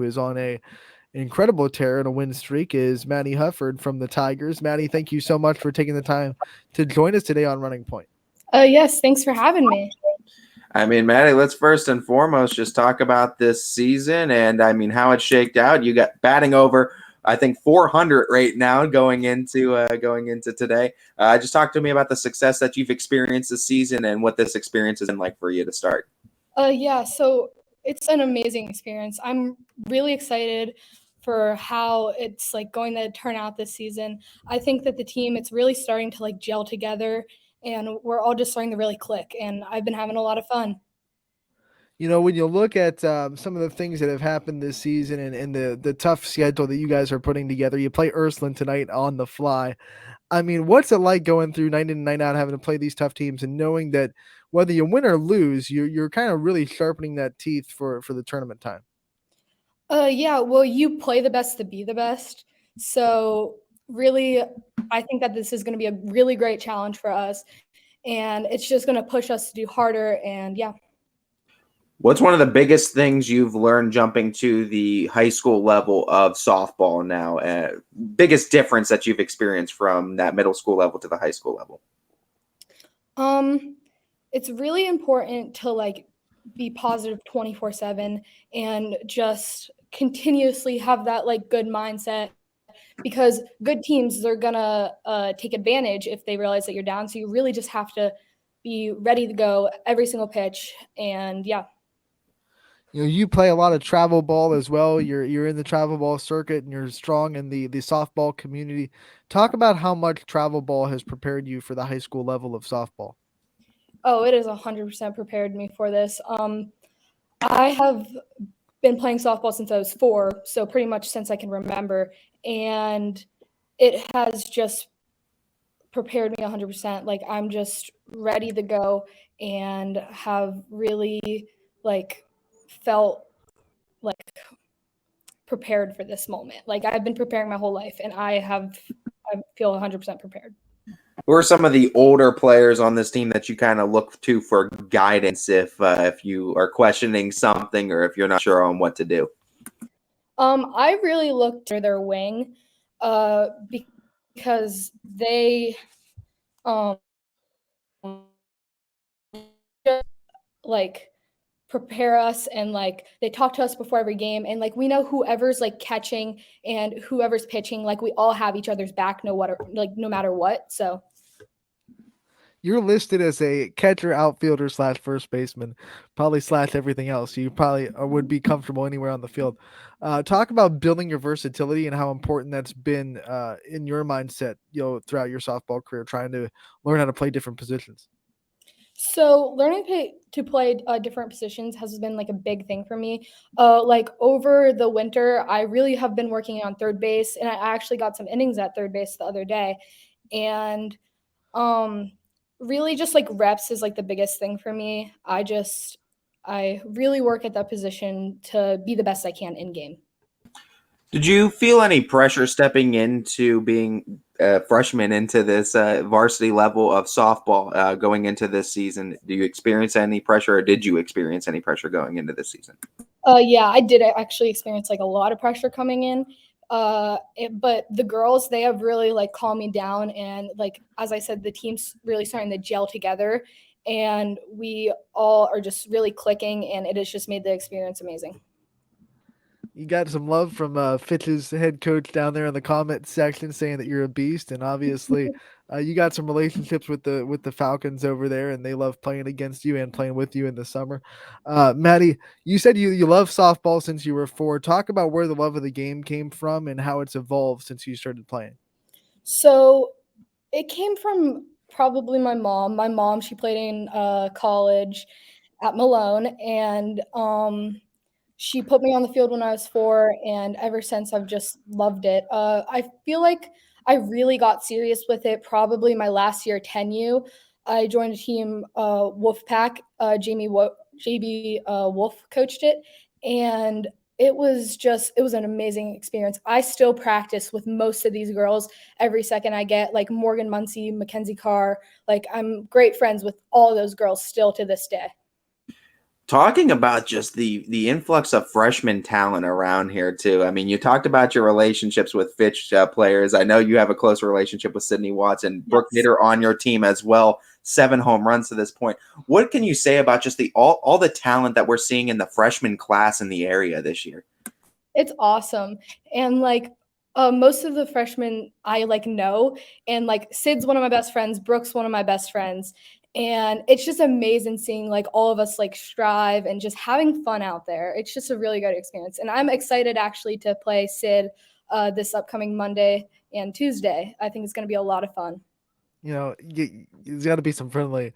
is on a incredible tear and a win streak, is Maddy Hufford from the Tigers. Maddie, thank you so much for taking the time to join us today on Running Point. Yes, thanks for having me. I mean, Maddie, let's first and foremost just talk about this season and how it shaked out. You got batting over, I think, 400 right now going into today. Just talk to me about the success that you've experienced this season and what this experience has been like for you to start. Yeah, so it's an amazing experience. I'm really excited for how it's like going to turn out this season. I think that the team, it's really starting to like gel together, and we're all just starting to really click, and I've been having a lot of fun. When you look at some of the things that have happened this season and the tough schedule that you guys are putting together, you play Ursuline tonight on the fly. I mean, what's it like going through night in and night out, having to play these tough teams and knowing that whether you win or lose, you're kind of really sharpening that teeth for the tournament time? Yeah, well, you play the best to be the best. So really, I think that this is going to be a really great challenge for us, and it's just going to push us to do harder. And yeah. What's one of the biggest things you've learned jumping to the high school level of softball now? Biggest difference that you've experienced from that middle school level to the high school level? It's really important to like be positive 24/7 and just continuously have that like good mindset, because good teams, they're gonna take advantage if they realize that you're down. So you really just have to be ready to go every single pitch. And yeah. You play a lot of travel ball as well. You're in the travel ball circuit and you're strong in the softball community. Talk about how much travel ball has prepared you for the high school level of softball. Oh, it has 100% prepared me for this. I have been playing softball since I was 4, so pretty much since I can remember, and it has just prepared me 100%. Like, I'm just ready to go and have really like felt like prepared for this moment. Like, I've been preparing my whole life, and I feel 100% prepared. Who are some of the older players on this team that you kind of look to for guidance if you are questioning something or if you're not sure on what to do? I really looked to their wing, because they just like prepare us, and like they talk to us before every game, and like we know whoever's like catching and whoever's pitching, like we all have each other's back, no matter what. So You're listed as a catcher, outfielder / first baseman, probably / everything else. You probably would be comfortable anywhere on the field. Talk about building your versatility and how important that's been in your mindset, throughout your softball career, trying to learn how to play different positions. So learning to play different positions has been like a big thing for me. Like over the winter, I really have been working on third base, and I actually got some innings at third base the other day. And um, really, just like reps is like the biggest thing for me. I really work at that position to be the best I can in game. Did you feel any pressure stepping into being a freshman into this varsity level of softball going into this season? Do you experience any pressure, or did you experience any pressure going into this season? Yeah, I did actually experience like a lot of pressure coming in. But the girls, they have really like calmed me down, and like as I said, the team's really starting to gel together, and we all are just really clicking, and it has just made the experience amazing. You got some love from Fitch's head coach down there in the comment section saying that you're a beast, and obviously you got some relationships with the Falcons over there, and they love playing against you and playing with you in the summer. Maddie, you said you love softball since you were 4. Talk about where the love of the game came from and how it's evolved since you started playing. So it came from probably my mom. My mom, she played in college at Malone, and she put me on the field when I was 4, and ever since I've just loved it. I feel like I really got serious with it probably my last year at 10U. I joined a team, Wolfpack. JB Wolf coached it, and it was an amazing experience. I still practice with most of these girls every second I get, like Morgan Muncie, Mackenzie Carr. Like I'm great friends with all of those girls still to this day. Talking about just the influx of freshman talent around here too. I mean, you talked about your relationships with Fitch players. I know you have a close relationship with Sydney Watson, Brooke Yes. Nitter on your team as well. 7 home runs to this point. What can you say about just the all the talent that we're seeing in the freshman class in the area this year? It's awesome. And like most of the freshmen I like know, and like Sid's one of my best friends, Brooke's one of my best friends. And it's just amazing seeing like all of us like strive and just having fun out there. It's just a really good experience. And I'm excited actually to play Sid this upcoming Monday and Tuesday. I think it's going to be a lot of fun. You know, there's got to be some friendly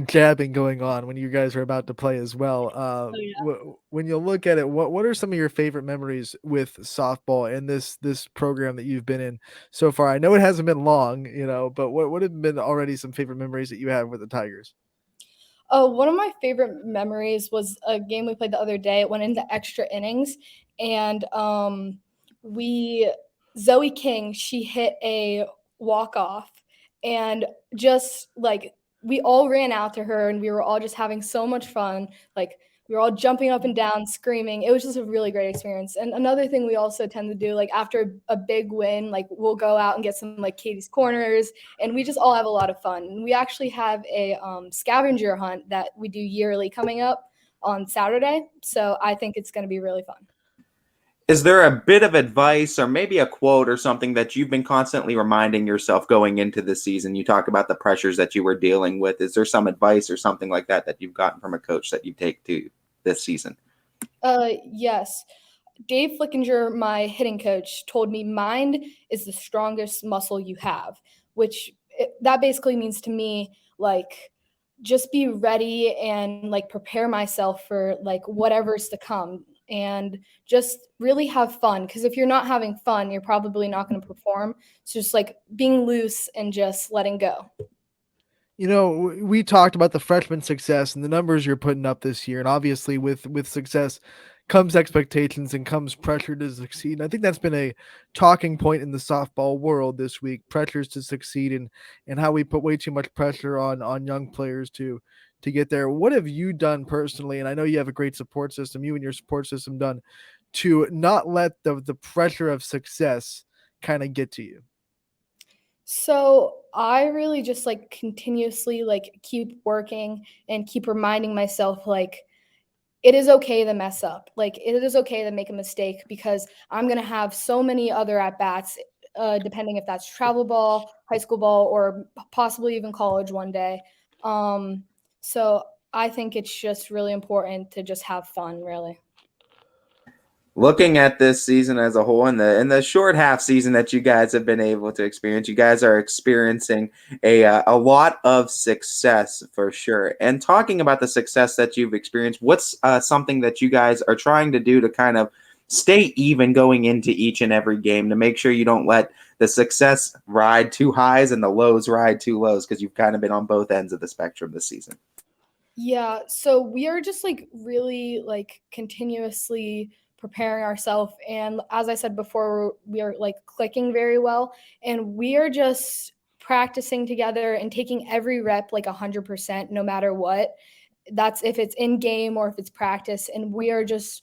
jabbing going on when you guys are about to play as well. Oh, yeah. When you look at it, what are some of your favorite memories with softball and this program that you've been in so far? I know it hasn't been long, but what have been already some favorite memories that you have with the Tigers? Oh, one of my favorite memories was a game we played the other day. It went into extra innings, and we Zoe King, she hit a walk off, and just like we all ran out to her, and we were all just having so much fun. Like we were all jumping up and down, screaming. It was just a really great experience. And another thing we also tend to do, like after a big win, like we'll go out and get some like Katie's Corners, and we just all have a lot of fun. And we actually have a scavenger hunt that we do yearly coming up on Saturday. So I think it's going to be really fun. Is there a bit of advice or maybe a quote or something that you've been constantly reminding yourself going into the season? You talk about the pressures that you were dealing with. Is there some advice or something like that that you've gotten from a coach that you take to this season? Yes. Dave Flickinger, my hitting coach, told me mind is the strongest muscle you have, which that basically means to me, like, just be ready and like prepare myself for like whatever's to come and just really have fun. Because if you're not having fun, you're probably not going to perform. So just like being loose and just letting go. We talked about the freshman success and the numbers you're putting up this year, and obviously with success comes expectations and comes pressure to succeed. And I think that's been a talking point in the softball world this week: pressures to succeed, and how we put way too much pressure on young players to get there. What have you done personally? And I know you have a great support system, you and your support system done to not let the pressure of success kind of get to you. So I really just like continuously like keep working and keep reminding myself like it is okay to mess up. Like it is okay to make a mistake because I'm gonna have so many other at bats, depending if that's travel ball, high school ball, or possibly even college one day. Um, so I think it's just really important to just have fun, really. Looking at this season as a whole, in the short half season that you guys have been able to experience, you guys are experiencing a lot of success for sure. And talking about the success that you've experienced, what's something that you guys are trying to do to kind of stay even going into each and every game to make sure you don't let the success ride too highs and the lows ride too lows, because you've kind of been on both ends of the spectrum this season? Yeah, so we are just like really like continuously preparing ourselves, and as I said before, we are like clicking very well, and we are just practicing together and taking every rep like 100% no matter what. That's if it's in game or if it's practice, and we are just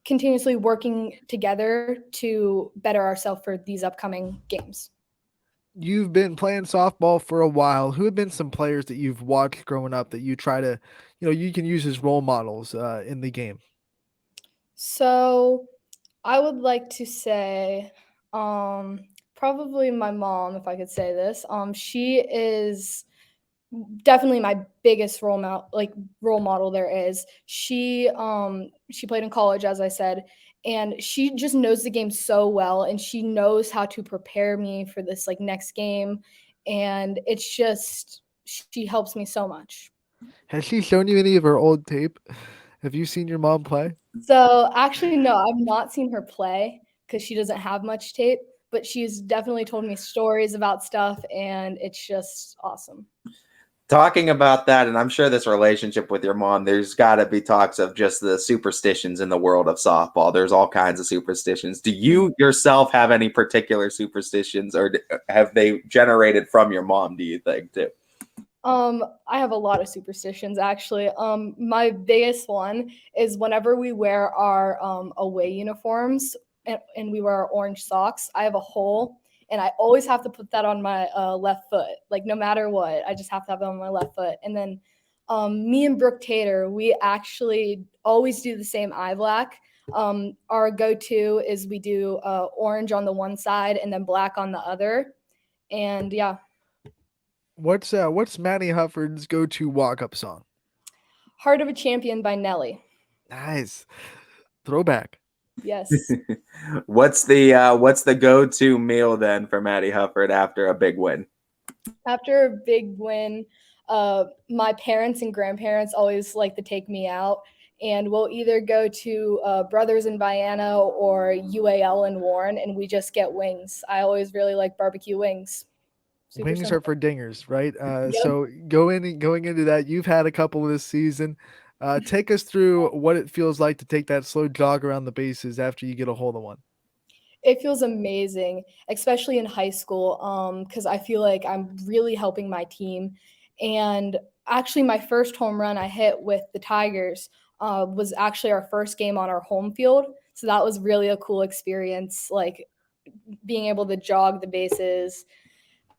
continuously working together to better ourselves for these upcoming games. You've been playing softball for a while. Who have been some players that you've watched growing up that you try to, you can use as role models in the game? So I would like to say, probably my mom, if I could say this. She is definitely my biggest role model there is. She played in college, as I said, and she just knows the game so well, and she knows how to prepare me for this like next game, and it's just she helps me so much. Has she shown you any of her old tape? Have you seen your mom play? So actually, no, I've not seen her play because she doesn't have much tape, but she's definitely told me stories about stuff, and it's just awesome. Talking about that, and I'm sure this relationship with your mom, there's got to be talks of just the superstitions in the world of softball. There's all kinds of superstitions. Do you yourself have any particular superstitions, or have they generated from your mom, do you think, too? I have a lot of superstitions actually. My biggest one is whenever we wear our away uniforms and we wear our orange socks, I have a hole and I always have to put that on my left foot. Like no matter what, I just have to have it on my left foot. And then me and Brooke Tater, we actually always do the same eye black. Our go-to is we do orange on the one side and then black on the other. And yeah. What's Maddy Hufford's go-to walk-up song? Heart of a Champion by Nelly. Nice. Throwback. Yes. What's the go-to meal then for Maddy Hufford after a big win? After a big win, my parents and grandparents always like to take me out, and we'll either go to Brothers in Vienna or UAL in Warren, and we just get wings. I always really like barbecue wings. Super Wings simple. are for dingers, right? Yep. So going into that, you've had a couple this season. Take us through what it feels like to take that slow jog around the bases after you get a hold of one. It feels amazing, especially in high school, because I feel like I'm really helping my team. And actually, my first home run I hit with the Tigers was actually our first game on our home field. So that was really a cool experience, like being able to jog the bases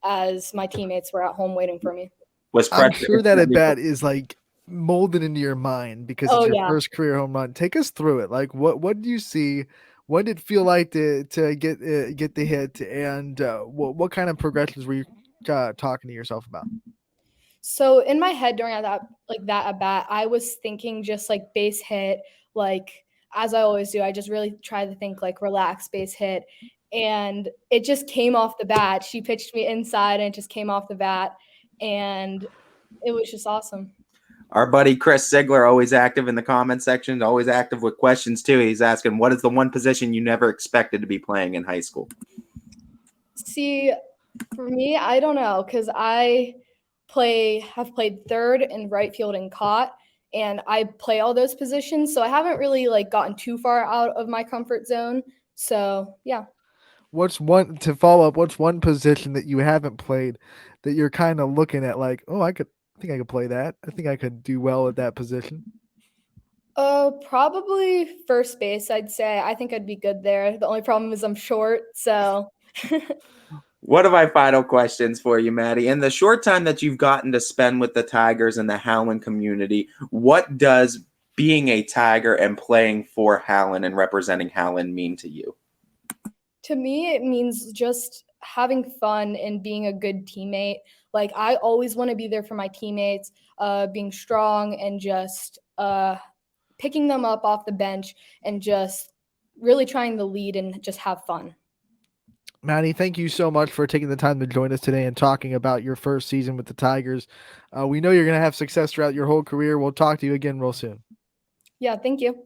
as my teammates were at home waiting for me. Was I'm pressure sure that at bat is like molded into your mind because it's Oh, your yeah. first career home run. Take us through it. Like what do you see? What did it feel like to get the hit, and what kind of progressions were you talking to yourself about? So in my head during that at bat, I was thinking just like base hit, like as I always do. I just really try to think like relax base hit, and it just came off the bat. She pitched me inside, and it just came off the bat, and it was just awesome. Our buddy Chris Sigler, always active in the comment section, always active with questions too. He's asking, what is the one position you never expected to be playing in high school? See, for me, I don't know because I have played third and right field and caught, and I play all those positions. So I haven't really like gotten too far out of my comfort zone. So yeah. What's one position that you haven't played that you're kind of looking at like, oh, I think I could play that. I think I could do well at that position. Probably first base, I'd say. I think I'd be good there. The only problem is I'm short, so One of my final questions for you, Maddie. In the short time that you've gotten to spend with the Tigers and the Howland community, what does being a Tiger and playing for Howland and representing Howland mean to you? to me, it means just having fun and being a good teammate. Like I always want to be there for my teammates, being strong and just picking them up off the bench and just really trying to lead and just have fun. Maddie, thank you so much for taking the time to join us today and talking about your first season with the Tigers. We know you're going to have success throughout your whole career. We'll talk to you again real soon. Yeah, thank you.